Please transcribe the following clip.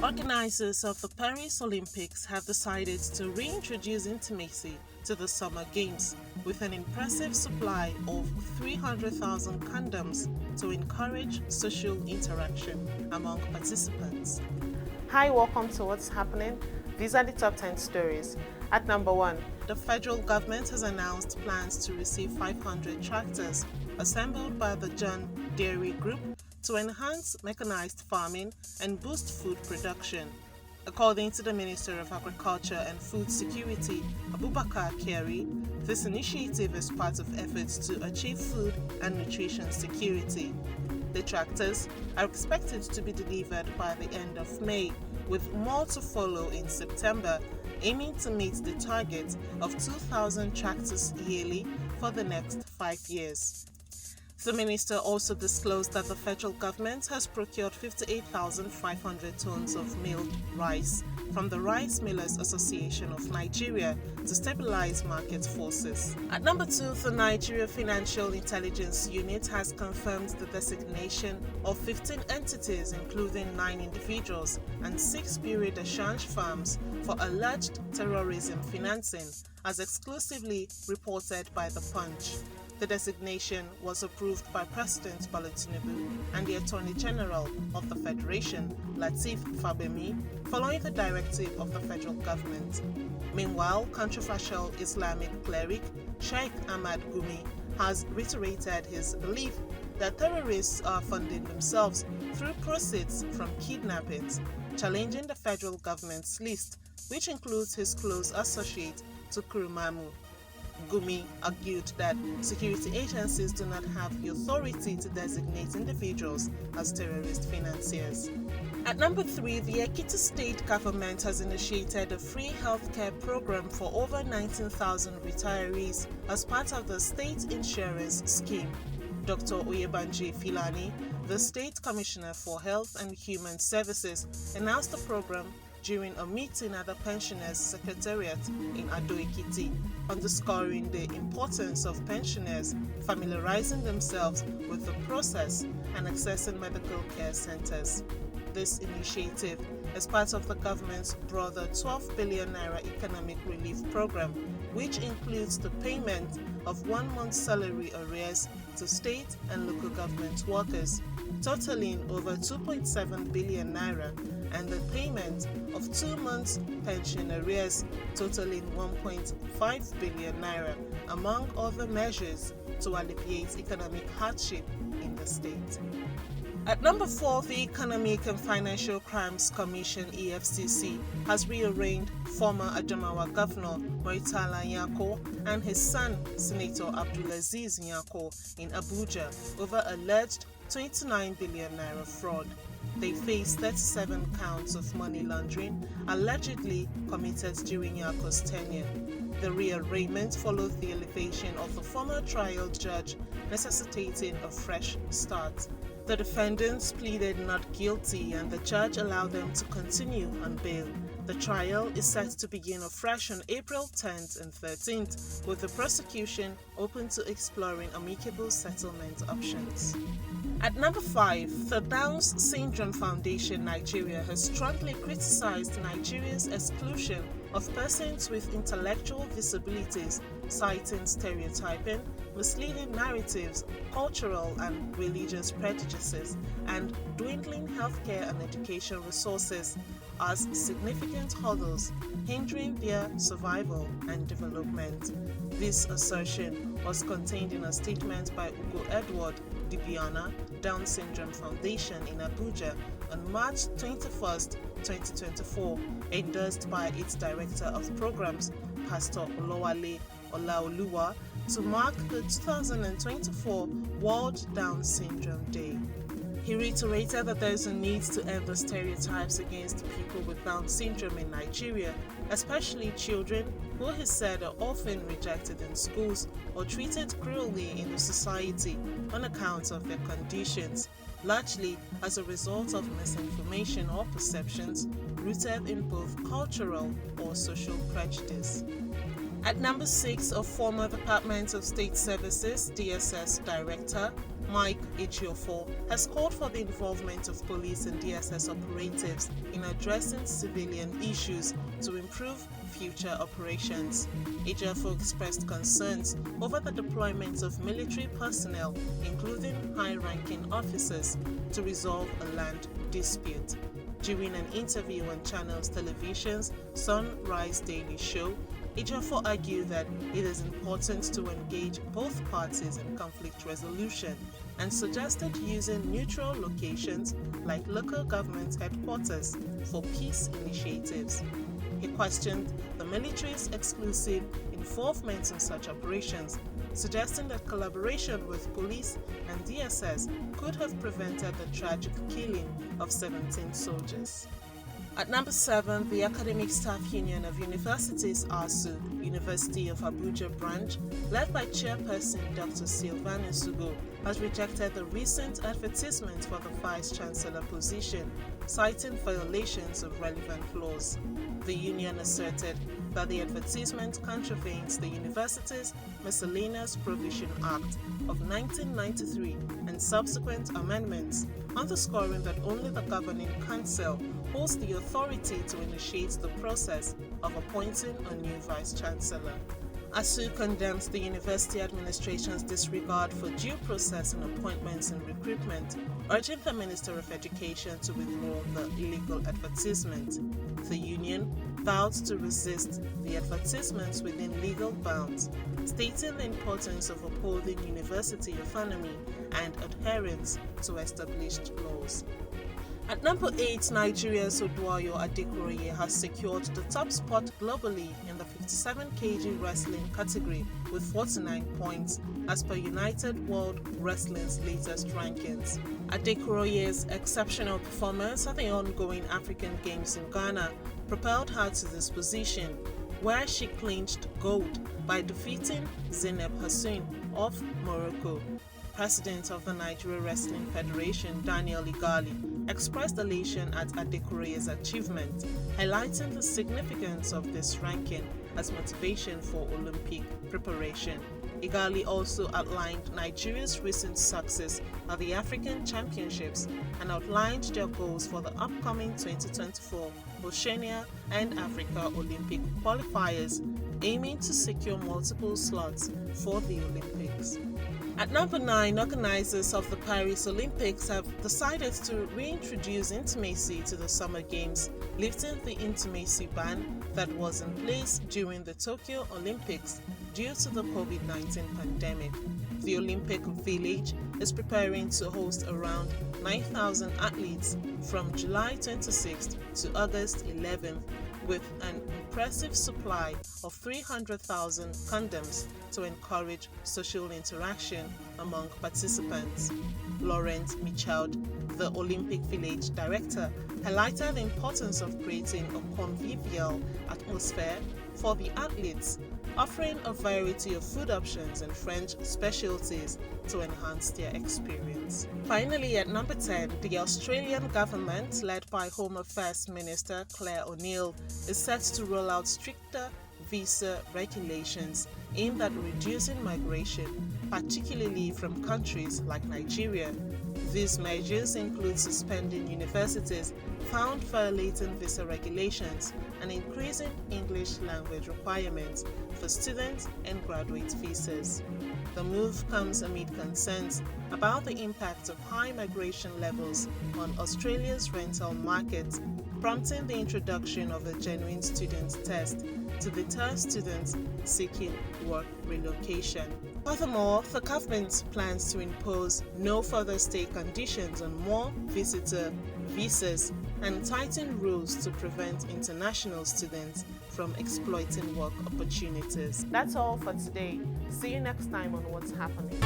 Organizers of the Paris Olympics have decided to reintroduce intimacy to the Summer Games with an impressive supply of 300,000 condoms to encourage social interaction among participants. Hi, welcome to What's Happening. These are the top 10 stories. At number 1, the federal government has announced plans to receive 500 tractors assembled by the John Dairy Group to enhance mechanized farming and boost food production. According to the Minister of Agriculture and Food Security, Abubakar Kyari, this initiative is part of efforts to achieve food and nutrition security. The tractors are expected to be delivered by the end of May, with more to follow in September, aiming to meet the target of 2,000 tractors yearly for the next 5 years. The minister also disclosed that the federal government has procured 58,500 tons of milled rice from the Rice Millers Association of Nigeria to stabilize market forces. At number 2, the Nigeria Financial Intelligence Unit has confirmed the designation of 15 entities, including 9 individuals and 6 bureau de change firms, for alleged terrorism financing, as exclusively reported by The Punch. The designation was approved by President Bola Tinubu and the Attorney General of the Federation, Lateef Fagbemi, following the directive of the federal government. Meanwhile, controversial Islamic cleric Sheikh Gumi has reiterated his belief that terrorists are funding themselves through proceeds from kidnappings, challenging the federal government's list, which includes his close associate Tukurumamu. Gumi argued that security agencies do not have the authority to designate individuals as terrorist financiers. At number 3, the Ekiti state government has initiated a free healthcare program for over 19,000 retirees as part of the state insurance scheme. Dr. Oyebanji Filani, the State Commissioner for Health and Human Services, announced the program during a meeting at the Pensioners Secretariat in Ekiti, underscoring the importance of pensioners familiarizing themselves with the process and accessing medical care centers. This initiative is part of the government's broader 12 billion naira economic relief program, which includes the payment of 1 month's salary arrears to state and local government workers, totaling over 2.7 billion naira, and the payment of 2 months' pension arrears totaling 1.5 billion naira, among other measures to alleviate economic hardship in the state. At number 4, the Economic and Financial Crimes Commission (EFCC) has re-arraigned former Adamawa Governor Murtala Nyako and his son, Senator Abdulaziz Nyako, in Abuja over alleged 29 billion naira fraud. They face 37 counts of money laundering allegedly committed during Nyako's tenure. The rearrangement followed the elevation of the former trial judge, necessitating a fresh start. The defendants pleaded not guilty and the judge allowed them to continue on bail. The trial is set to begin afresh on April 10th and 13th, with the prosecution open to exploring amicable settlement options. At number 5, the Down's Syndrome Foundation Nigeria has strongly criticized Nigeria's exclusion of persons with intellectual disabilities, citing stereotyping, misleading narratives, cultural and religious prejudices, and dwindling healthcare and education resources as significant hurdles hindering their survival and development. This assertion was contained in a statement by Ugo Edward Dibiana, Down Syndrome Foundation in Abuja on March 21, 2024, endorsed by its Director of Programs, Pastor Olowale Olaoluwa, to mark the 2024 World Down Syndrome Day. He reiterated that there is a need to end the stereotypes against people with Down syndrome in Nigeria, especially children who he said are often rejected in schools or treated cruelly in the society on account of their conditions, largely as a result of misinformation or perceptions rooted in both cultural or social prejudice. At number 6, a former Department of State Services (DSS) Director, Mike Icho has called for the involvement of police and DSS operatives in addressing civilian issues to improve future operations. Icho expressed concerns over the deployment of military personnel, including high-ranking officers, to resolve a land dispute. During an interview on Channels Television's Sunrise Daily Show, Icho argued that it is important to engage both parties in conflict resolution and suggested using neutral locations like local government headquarters for peace initiatives. He questioned the military's exclusive involvement in such operations, suggesting that collaboration with police and DSS could have prevented the tragic killing of 17 soldiers. At number 7, the Academic Staff Union of Universities ASUU, University of Abuja branch, led by chairperson Dr. Sylvanus Ugo, has rejected the recent advertisement for the Vice-Chancellor position, citing violations of relevant laws. The union asserted that the advertisement contravenes the University's Miscellaneous Provision Act of 1993 and subsequent amendments, underscoring that only the Governing Council holds the authority to initiate the process of appointing a new Vice-Chancellor. ASUU condemns the university administration's disregard for due process in appointments and recruitment, urging the Minister of Education to withdraw the illegal advertisement. The union vowed to resist the advertisements within legal bounds, stating the importance of upholding university autonomy and adherence to established laws. At number 8, Nigeria's Adekuoroye has secured the top spot globally in the 57 kg wrestling category with 49 points, as per United World Wrestling's latest rankings. Adekuoroye's exceptional performance at the ongoing African Games in Ghana propelled her to this position, where she clinched gold by defeating Zainab Hassoun of Morocco. President of the Nigeria Wrestling Federation, Daniel Igali, expressed elation at Adekuoroye's achievement, highlighting the significance of this ranking as motivation for Olympic preparation. Igali also outlined Nigeria's recent success at the African Championships and outlined their goals for the upcoming 2024 Oceania and Africa Olympic qualifiers, aiming to secure multiple slots for the Olympics. At number 9, organizers of the Paris Olympics have decided to reintroduce intimacy to the Summer Games, lifting the intimacy ban that was in place during the Tokyo Olympics due to the COVID-19 pandemic. The Olympic Village is preparing to host around 9,000 athletes from July 26th to August 11th, with an impressive supply of 300,000 condoms to encourage social interaction among participants. Laurent Michaud, the Olympic Village director, highlighted the importance of creating a convivial atmosphere for the athletes, offering a variety of food options and French specialties to enhance their experience. Finally, at number 10, the Australian government, led by Home Affairs Minister Claire O'Neill, is set to roll out stricter visa regulations aimed at reducing migration, particularly from countries like Nigeria. These measures include suspending universities found violating visa regulations and increasing English language requirements for students and graduate visas. The move comes amid concerns about the impact of high migration levels on Australia's rental market, prompting the introduction of a genuine student test to deter students seeking work relocation. Furthermore, the government plans to impose no further stay conditions on more visitor visas and tighten rules to prevent international students from exploiting work opportunities. That's all for today. See you next time on What's Happening.